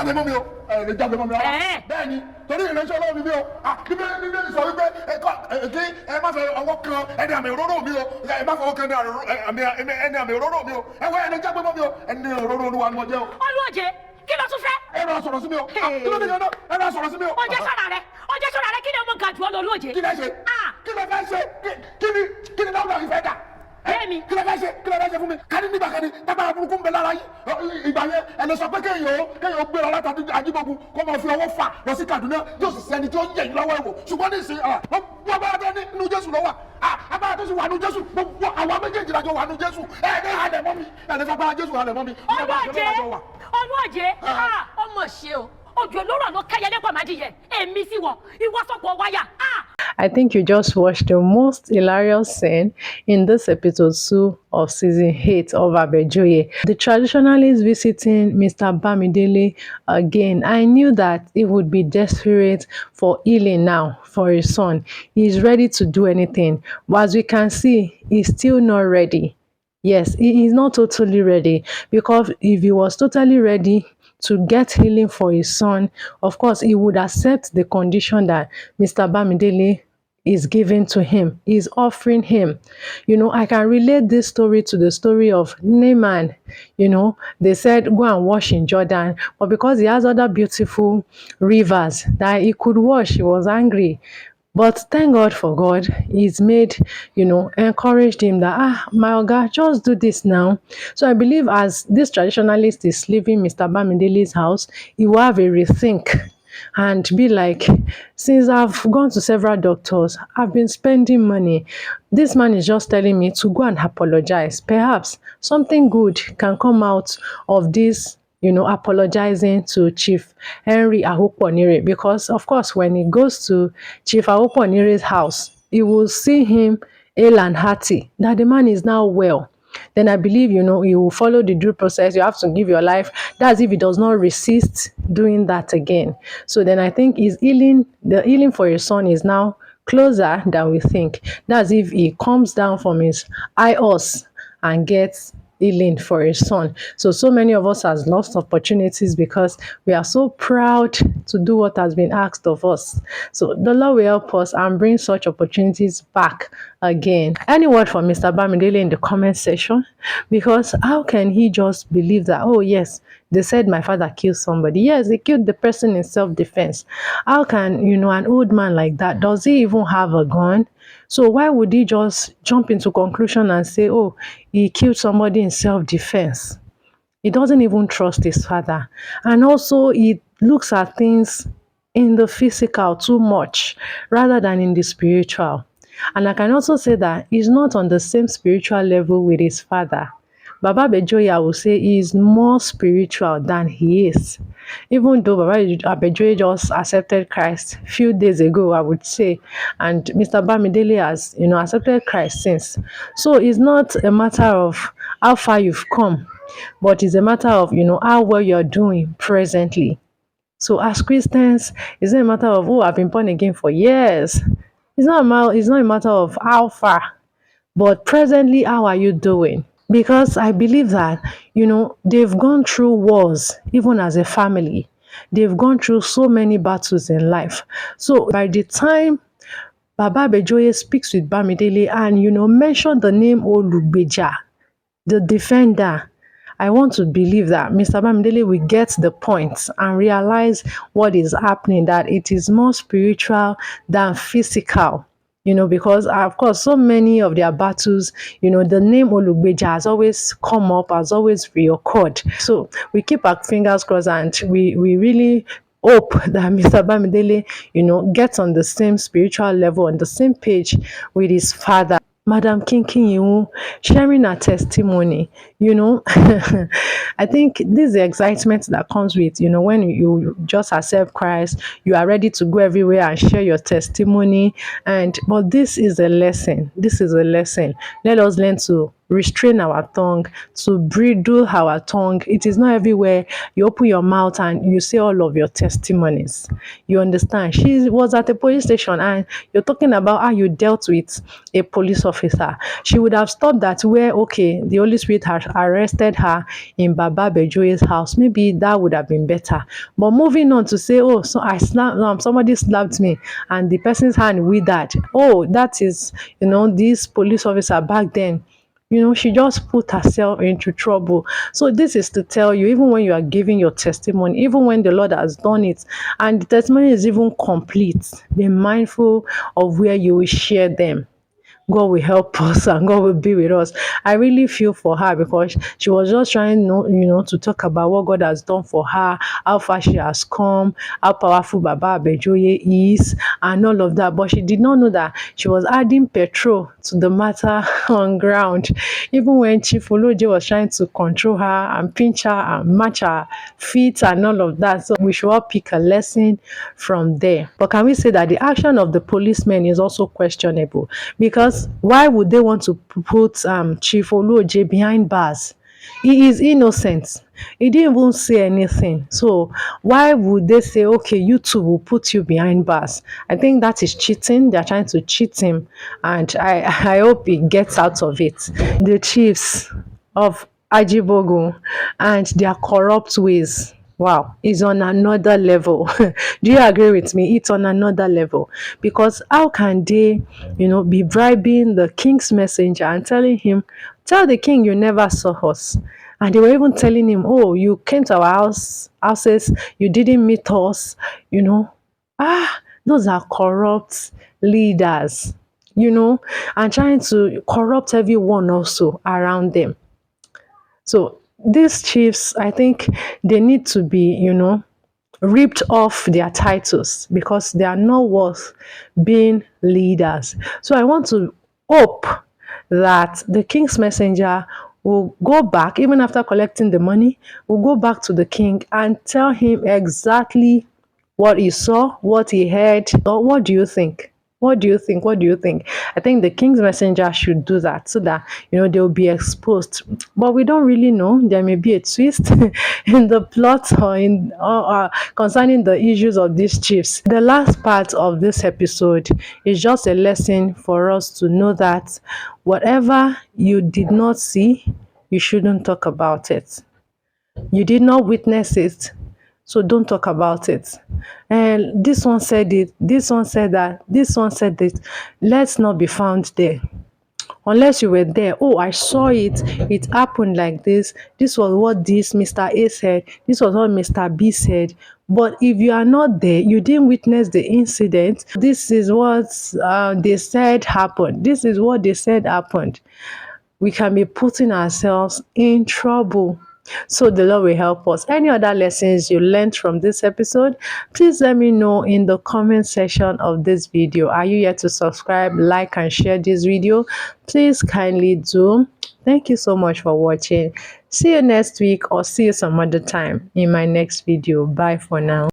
jáde mọ́ mi o lè jáde mọ́ mi rárá bẹ́ẹ̀ ni torí ìrẹsẹ̀ ọlọ́run mi o bíbélì sọ wípé kí ẹ má fẹ́ ọwọ́ kan ẹni àmì òróró mi o ẹ má fọwọ́ kan ẹni àmì òróró mi o ẹ wọ ẹni jáde mọ́ mi o ẹni òróró olúwa ni mo jẹ́ o. Olúọ̀jẹ̀ kí ló tún fẹ́. ẹ máa sọ̀rọ̀ sí mi o kí ló dé yẹn náà ẹ máa sọ̀rọ̀ sí mi o. ọjọ́ sọ̀rọ̀ rẹ kí ni ọmọ gàdú ọ lọ Olúọ̀jẹ̀. kí lẹ ṣe kí lẹ fẹ́ ṣe kí ni dáwọ́ ìfẹ́ dà. Bẹ́ẹ̀ni. kí lẹ fẹ́ ṣe fún mi kání nígbà kẹ́ni tábàrà burúkú ń bẹ lára yìí ìgbà yẹn ẹni sọ pé kéèyàn gbé lọ láti Ajíbógun kó máa fi ọwọ́ fà lọ sí Kaduna yóò sì sẹ́ni tí ó yẹ lọ́wọ́ ẹ̀wò ṣùgbọ́n ní ìsìn gbogbo abára tó nínú Jésù lọ́wọ́ abára tó sì wà nínú Jésù gbogbo àwọn méjèèjì lájọ wà nínú Jésù ẹni halẹ̀ mọ́ mi ẹni fagbára Jésù halẹ̀ mọ́ mi. Olúọ̀jẹ̀ ọmọ ṣe o ojú olóró ló kẹyẹ lẹ́pọ̀ mádìyẹ èmi sí wọ ìwọ́sọ̀pọ̀ wáyà. I think you just watched the most hilarious scene in this episode 2 of season 8 of Abejoye. The traditionalist visiting Mr. Bamidele again. I knew that he would be desperate for healing now for his son. He is ready to do anything. But as we can see, he's still not ready. Yes, he is not totally ready, because if he was totally ready to get healing for his son, of course, he would accept the condition that Mr. Bamidele is giving to him, is offering him. I can relate this story to the story of Naaman. They said, go and wash in Jordan, but because he has other beautiful rivers that he could wash, he was angry. But thank God for God. He's made, encouraged him that, my Oga, just do this now. So I believe as this traditionalist is leaving Mr. Bamidele's house, he will have a rethink and be like, since I've gone to several doctors, I've been spending money. This man is just telling me to go and apologize. Perhaps something good can come out of this, apologizing to Chief Henry Ahoponire, because of course when he goes to Chief Ahoponire's house, he will see him hale and hearty, that the man is now well. Then I believe, he will follow the due process. You have to give your life. That's if he does not resist doing that again. So then I think the healing for his son is now closer than we think. That's if he comes down from his high horse and gets healing for his son. So many of us has lost opportunities because we are so proud to do what has been asked of us. So the Lord will help us and bring such opportunities back again. Any word from Mr. Bamidele in the comment section? Because how can he just believe that, oh yes, they said my father killed somebody. Yes, he killed the person in self-defense. How can, an old man like that, does he even have a gun? So why would he just jump into conclusion and say, oh, he killed somebody in self-defense? He doesn't even trust his father. And also he looks at things in the physical too much rather than in the spiritual. And I can also say that he's not on the same spiritual level with his father. Baba Abejoye, I will say, is more spiritual than he is. Even though Baba Abejoye just accepted Christ a few days ago, I would say, and Mr. Bamidele has, accepted Christ since. So it's not a matter of how far you've come, but it's a matter of, how well you're doing presently. So as Christians, it's not a matter of, oh, I've been born again for years. It's not a matter of how far, but presently, how are you doing? Because I believe that, they've gone through wars, even as a family. They've gone through so many battles in life. So by the time Baba Abejoye speaks with Bamidele and, mention the name Olugbeja, the defender, I want to believe that Mr. Bamidele will get the point and realize what is happening, that it is more spiritual than physical. Because of course, so many of their battles, the name Olugbeja has always come up, has always reoccurred. So we keep our fingers crossed and we really hope that Mr. Bamidele, gets on the same spiritual level, on the same page with his father. Madam Kinkin, sharing her testimony, I think this is the excitement that comes with, when you just accept Christ, you are ready to go everywhere and share your testimony. But this is a lesson. This is a lesson. Let us learn to restrain our tongue, to bridle our tongue. It is not everywhere you open your mouth and you say all of your testimonies. You understand? She was at a police station and you're talking about how you dealt with a police officer. She would have stopped that where, okay, the Holy Spirit has arrested her in Baba Bejoye's house. Maybe that would have been better. But moving on to say, oh, so I slapped, somebody slapped me and the person's hand withered. Oh, that is, this police officer back then, she just put herself into trouble. So this is to tell you, even when you are giving your testimony, even when the Lord has done it, and the testimony is even complete, be mindful of where you will share them. God will help us and God will be with us. I really feel for her because she was just trying, to talk about what God has done for her, how far she has come, how powerful Baba Abejoye is, and all of that. But she did not know that she was adding petrol to the matter on ground. Even when Chief Oloje was trying to control her and pinch her and match her feet and all of that. So we should all pick a lesson from there. But can we say that the action of the policemen is also questionable? Because why would they want to put Chief Oloje behind bars? He is innocent. He didn't even say anything. So why would they say, okay, you two will put you behind bars? I think that is cheating. They're trying to cheat him. And I hope he gets out of it. The chiefs of Ajibogun and their corrupt ways. Wow, it's on another level. Do you agree with me? It's on another level. Because how can they, be bribing the king's messenger and telling him, tell the king you never saw us. And they were even telling him, oh, you came to our houses, you didn't meet us, those are corrupt leaders, and trying to corrupt everyone also around them. So these chiefs, I think they need to be, ripped off their titles because they are not worth being leaders. So I want to hope that the king's messenger will go back, even after collecting the money, will go back to the king and tell him exactly what he saw, what he heard. Or what do you think? What do you think? What do you think? I think the king's messenger should do that so that they'll be exposed. But we don't really know. There may be a twist in the plot or in concerning the issues of these chiefs. The last part of this episode is just a lesson for us to know that whatever you did not see, you shouldn't talk about it. You did not witness it, so don't talk about it. And this one said it, this one said that, this one said this. Let's not be found there. Unless you were there, oh, I saw it, it happened like this. This was what this Mr. A said, this was what Mr. B said. But if you are not there, you didn't witness the incident, this is what they said happened. This is what they said happened. We can be putting ourselves in trouble. So the Lord will help us. Any other lessons you learned from this episode, please let me know in the comment section of this video. Are you yet to subscribe, like, and share this video? Please kindly do. Thank you so much for watching. See you next week or see you some other time in my next video. Bye for now.